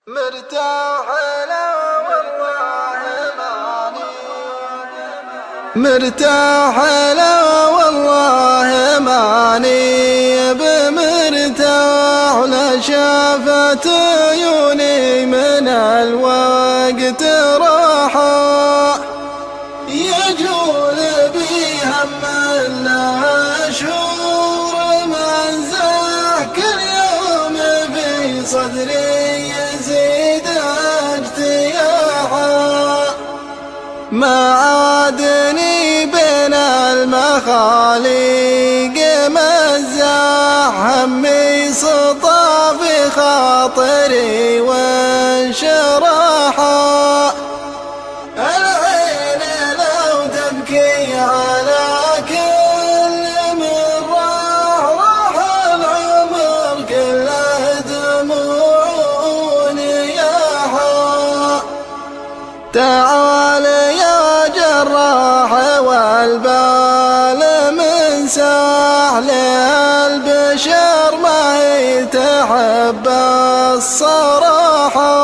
مرتاح له والله ماني مرتاح له والله ماني بمرتاح لشافت عيوني من الوقت راحة يجول بي هم له شهور منزح كل يوم في صدري يزيد اجتياحا ما عادني بين المخاليق مزاح همي سطى في خاطري وانشراحا العين لو تبكي على كل من راح العمر كله دموع نياحا تعال يا جراح والبال من ساحل البشر ما يتحب الصراحة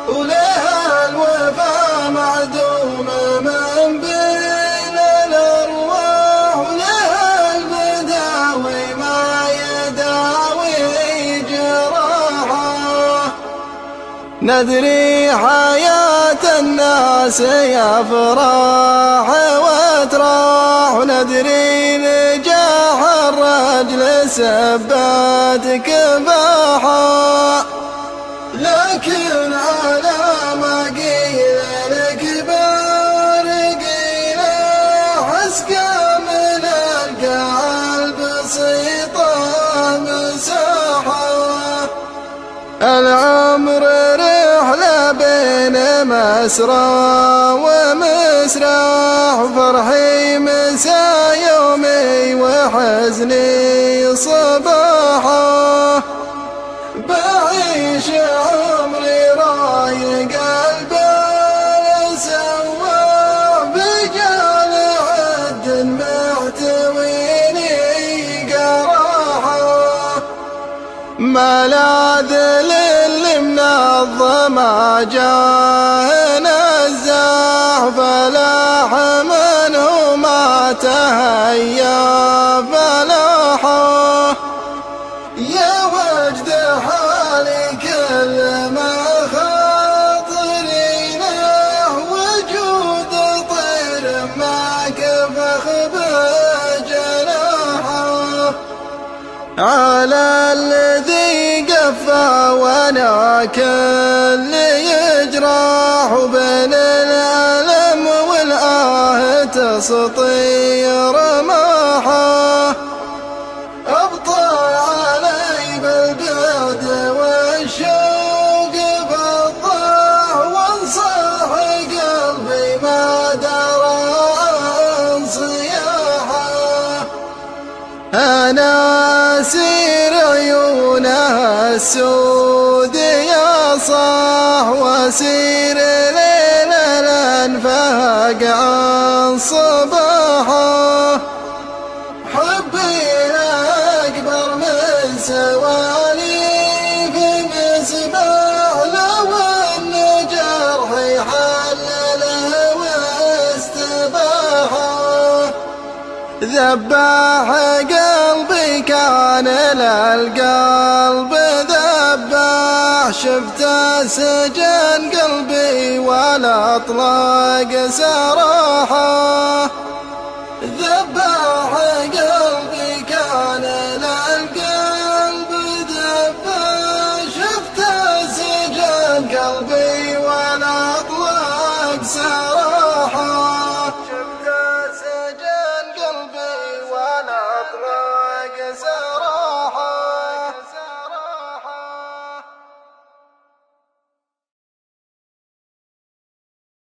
ولها الوفا معدوم من بين الأرواح ولها المداوي ما يداوي جراحة ندري حياة الناس يا فراح وتراح وندري نجاح الرجل سبات كفاحا لكن على ما قيل الكبار قيل حسكى من القلب بسيطة مساحة العمر رحلة بين مسرى ومسرح فرحي مسا يومي وحزني صباحا بعيش عمري رايق البال سواح بجال عد معتويني قراحا ملاذ للي منظم جاه نزاح فلاح منه ما تهيا فلاحا يا وجد حالي كل ما خاطري له وجود طير ما كفخ بجناحه على الذي قفى وانا كل يجراح وبين الألم والآه تسطير ماحه أبطى علي بالبعد والشوق فالضاح وانصاح قلبي ما درى عن صياحه أنا أسير عيونها السود يا صاح وأسير ليل الأنفاق عن صباحه حبي أكبر من سواليف مسباح لو أن جرحي حلله واستباحه ذباح قلبي كان للقلب ذباح شفت سجن قلبي ولا اطلق سراحه ذباح قلبي كان للقلب ذباح شفت سجن قلبي ولا اطلق سراحه